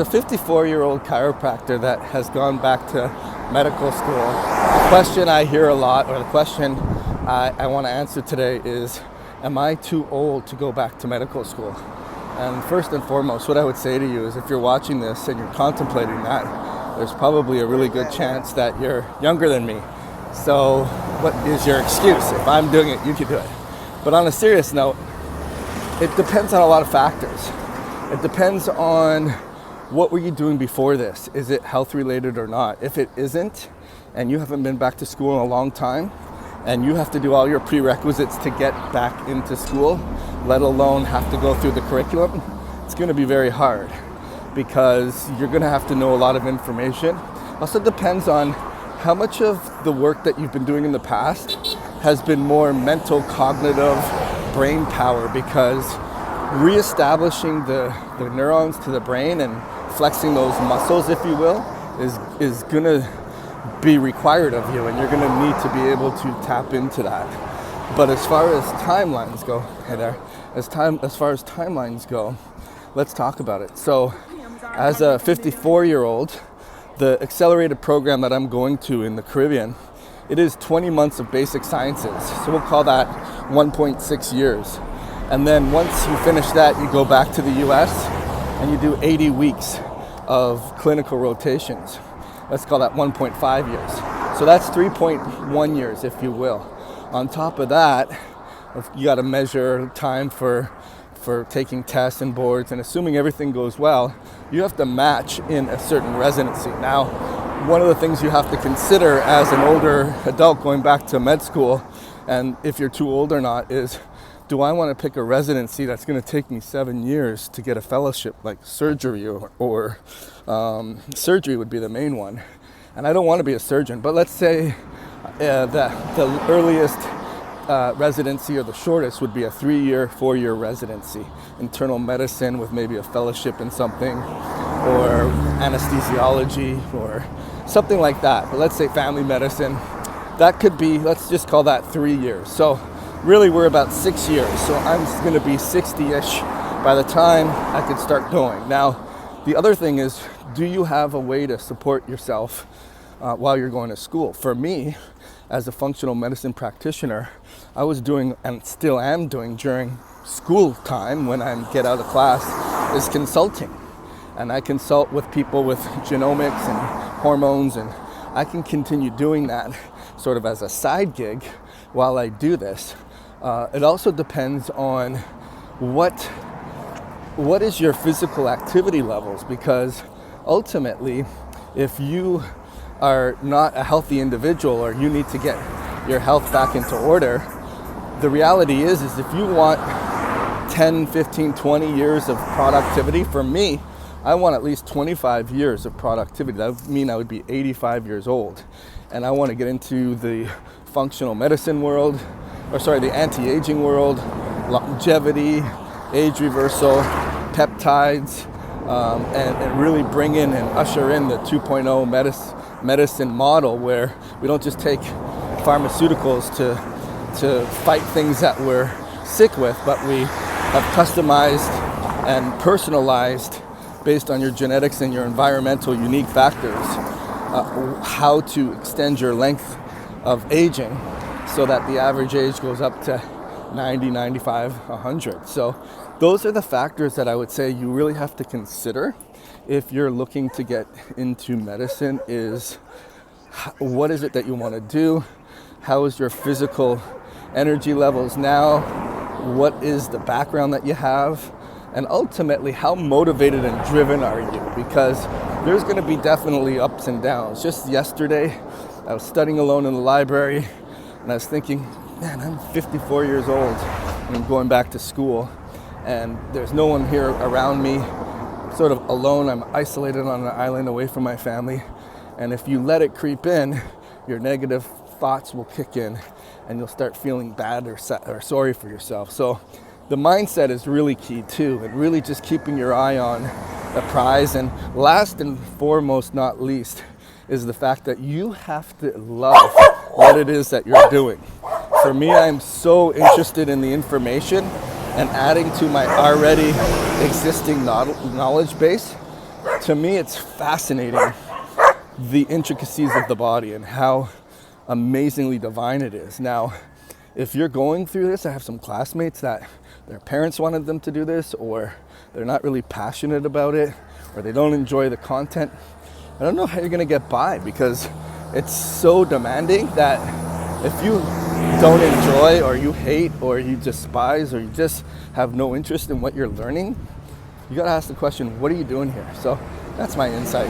A 54-year-old chiropractor that has gone back to medical school, the question I hear a lot, or the question I want to answer today is, am I too old to go back to medical school? And first and foremost, what I would say to you is, if you're watching this and you're contemplating that, there's probably a really good chance that you're younger than me. So what is your excuse? If I'm doing it, you can do it. But on a serious note, it depends on a lot of factors. It depends on what were you doing before this? Is it health related or not? If it isn't, and you haven't been back to school in a long time, and you have to do all your prerequisites to get back into school, let alone have to go through the curriculum, it's going to be very hard because you're going to have to know a lot of information. Also depends on how much of the work that you've been doing in the past has been more mental, cognitive, brain power, because reestablishing the neurons to the brain and flexing those muscles, if you will, is going to be required of you, and you're going to need to be able to tap into that. But as far as timelines go, as far as timelines go, let's talk about it. So as a 54-year-old, the accelerated program that I'm going to in the Caribbean, it is 20 months of basic sciences. So we'll call that 1.6 years. And then once you finish that, you go back to the US and you do 80 weeks of clinical rotations. Let's call that 1.5 years. So that's 3.1 years, if you will. On top of that, you got to measure time for taking tests and boards, and assuming everything goes well, you have to match in a certain residency. Now, one of the things you have to consider as an older adult going back to med school, and if you're too old or not, is, do I want to pick a residency that's going to take me 7 years to get a fellowship, like surgery or surgery would be the main one. And I don't want to be a surgeon, but let's say the earliest residency, or the shortest, would be a 3-year, 4-year residency. Internal medicine with maybe a fellowship in something, or anesthesiology, or something like that. But let's say family medicine, that could be, let's just call that 3 years. So really, we're about 6 years, so I'm going to be 60-ish by the time I could start going. Now, the other thing is, do you have a way to support yourself while you're going to school? For me, as a functional medicine practitioner, I was doing, and still am doing during school time when I get out of class, is consulting. And I consult with people with genomics and hormones, and I can continue doing that sort of as a side gig while I do this. It also depends on what is your physical activity levels, because ultimately, if you are not a healthy individual, or you need to get your health back into order, the reality is if you want 10, 15, 20 years of productivity, for me, I want at least 25 years of productivity. That would mean I would be 85 years old. And I want to get into the functional medicine world, the anti-aging world, longevity, age reversal, peptides, and really bring in and usher in the 2.0 medicine model, where we don't just take pharmaceuticals to fight things that we're sick with, but we have customized and personalized, based on your genetics and your environmental unique factors, how to extend your length of aging so that the average age goes up to 90, 95, 100. So those are the factors that I would say you really have to consider if you're looking to get into medicine. Is what is it that you want to do? How is your physical energy levels now? What is the background that you have? And ultimately, how motivated and driven are you? Because there's going to be definitely ups and downs. Just yesterday, I was studying alone in the library, and I was thinking, man, I'm 54 years old, and I'm going back to school, and there's no one here around me. I'm sort of alone. I'm isolated on an island away from my family. And if you let it creep in, your negative thoughts will kick in, and you'll start feeling bad or sorry for yourself. So the mindset is really key too, and really just keeping your eye on the prize. And last and foremost, not least, is the fact that you have to love what it is that you're doing. For me, I'm so interested in the information and adding to my already existing knowledge base to me, it's fascinating, the intricacies of the body and how amazingly divine it is. Now, if you're going through this, I have some classmates that their parents wanted them to do this, or they're not really passionate about it, or they don't enjoy the content. I don't know how you're gonna get by, because it's so demanding that if you don't enjoy, or you hate, or you despise, or you just have no interest in what you're learning, you gotta ask the question, what are you doing here? So that's my insight.